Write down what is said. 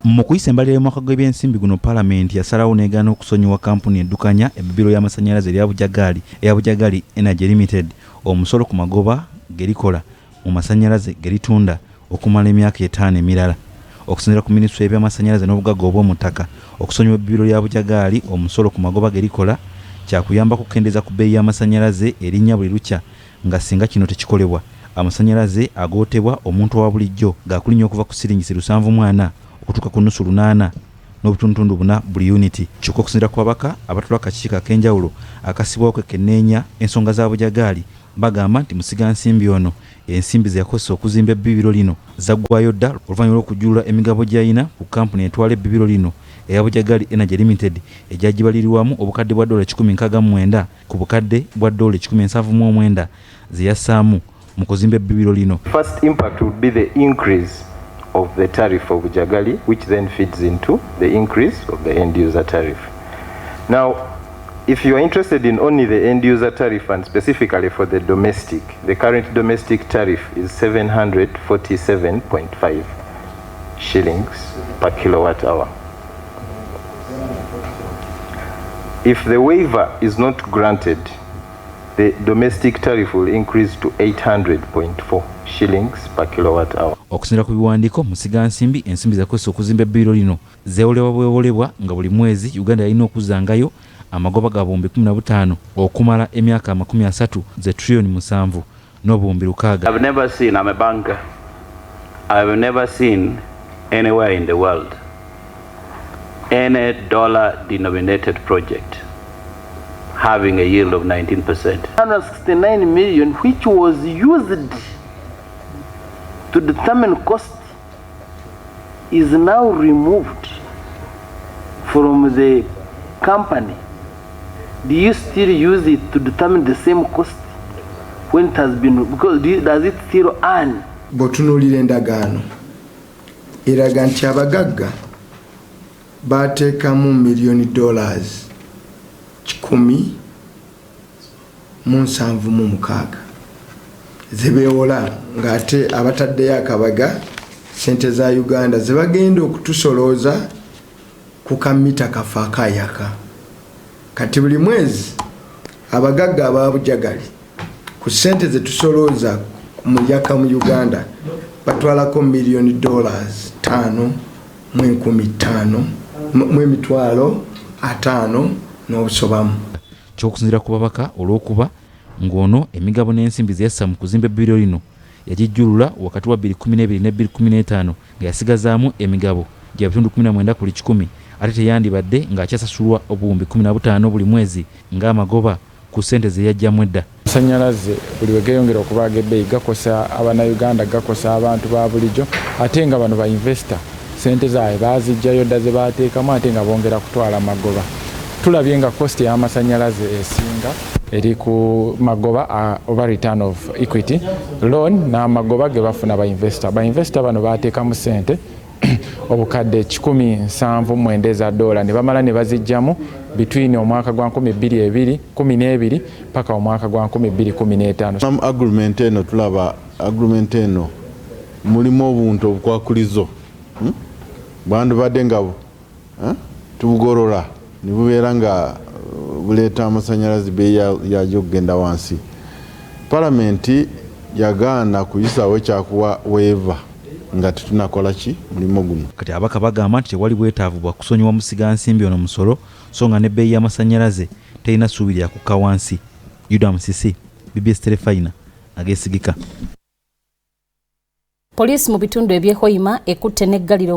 Mu kuyisa embalirira y'omwaka gw'ebyensimbi guno Paalamenti yasalawo n'egaana okusonyiwa kampuni eddukanya ebbibiro ly'amasannyalaze erya Bujagali Energy Limited omusolo ku magoba ge likola mu masannyalaze ge litunda okumala emyaka 5 emirala. Okusinziira ku Minisitule y'ebyamasannyalaze n'obugagga obw'omutaka, okusonyiwa ebbibiro lya Bujagali omusolo ku magoba ge likola kyakuyamba kukendeeza ku bbeeyi y'amasannyalaze erinnya buli lukya, nga singa kino tekikolebwa amasannyalaze agootebwa omuntu owa bulijjo gaakulinnya okuva ku siringisi 740 okutuuka ku nnusu 8 n'obutundutundu 4 buli uniti. Kyokka okusinziira ku babaka abatula akakiiko ak'enjawulo akasibwawo kwekenneenya ensonga za Bujagali, bagamba nti musigansimbi ono ensimbi ze yakozesa okuzimba ebbibiro lino zaggwayo dda oluvannyuma lw'okujjulula emigabo gy'alina ku kampuni etwala ebbibiro lino eya Bujagali Energy Limited egyagibalirirwamu obukadde bwa $169 ku bukadde bwa $179 ze yassaamu mu kuzimba ebbibiro lino. First impact would be the increase of the tariff of Bujagali, which then feeds into the increase of the end user tariff. Now, if you are interested in only the end user tariff and specifically for the domestic, the current domestic tariff is 747.5 shillings per kilowatt hour. If the waiver is not granted, the domestic tariff will increase to 800.4 shillings per kilowatt hour. Okusinziira ku biwandiiko, musigansimbi ensimbi zakozesa okuzimba ebbibiro lino zeewolebwa bwewolebwa nga buli mwezi Uganda yalina okuzzangayo amagoba ga $15,000 okumala emyaka 30 ze trillion 7 n'obuwumbi 600. I've never seen, I'm a banker, I've never seen anywhere in the world any dollar-denominated project having a yield of 19%. 169 million, which was used to determine cost, is now removed from the company. Do you still use it to determine the same cost when it has been, because does it still earn? Botunulira endagaano eraga nti abagagga bateekamu $1 million 176 zebeewola ng'ate abataddeyo akabaga ssente za Uganda ze bagenda okutusolooza ku kamita kafa akayaka. Kati buli mwezi abagagga aba Bujagali ku ssente ze tusolooza mu yaka mu Uganda batwalako $5 million 5,015 n'obusobamu. Ky'okusinziira ku babaka olw'okuba ng'ono emigabo n'ensimbi ze yassa mu kuzimba ebbibiro lino yagijjulula wakati wa 2012 ne 2015 nga yasigazaamu emigabo gya bitundu 19 ku 100, ate teyandibadde ng'akyasasulwa obuwumbi 15 buli mwezi ng'amagoba ku ssente ze yajjamu edda. Masannyalaze buli wegeyongera okubaaga ebbeeyi gakosa Abannayuganda, gakosa abantu ba bulijjo, ate nga bano ba investor ssente zaabwe baazijjayo dda ze baateekamu ate nga bongera kutwala magoba. Tulabye nga cost y'amasannyalaze esinga eri ku magoba over return of equity loan n'amagoba ge bafuna ba investor. Ba investor bano baateekamu ssente obukadde $179 ne bamala ne bazijjamu between omwaka gwa 2012 paka omwaka gwa 2015. Agreement eno tulaba agreement eno mulimu obuntu obukwakulizo bandu badde nga tubugorola ne bubeera nga buleeta amasannyalaze bbeeyi yagyo okugenda wansi. Paalamenti yagaana kuyisaawo kyakuwa weeva nga tetunakola ki mulimu guno. Kati abaka bagamba nti tewali bwetaavu bwa kusonyiwa musigansimbi ono musolo so nga n'ebbeeyi y'amasannyalaze terina ssuubi lya kukka wansi. Yuda Musisi, BBS Telefayina, Ageesigika. Poliisi mu bitundu eby'Hoima ekutte n'eggalira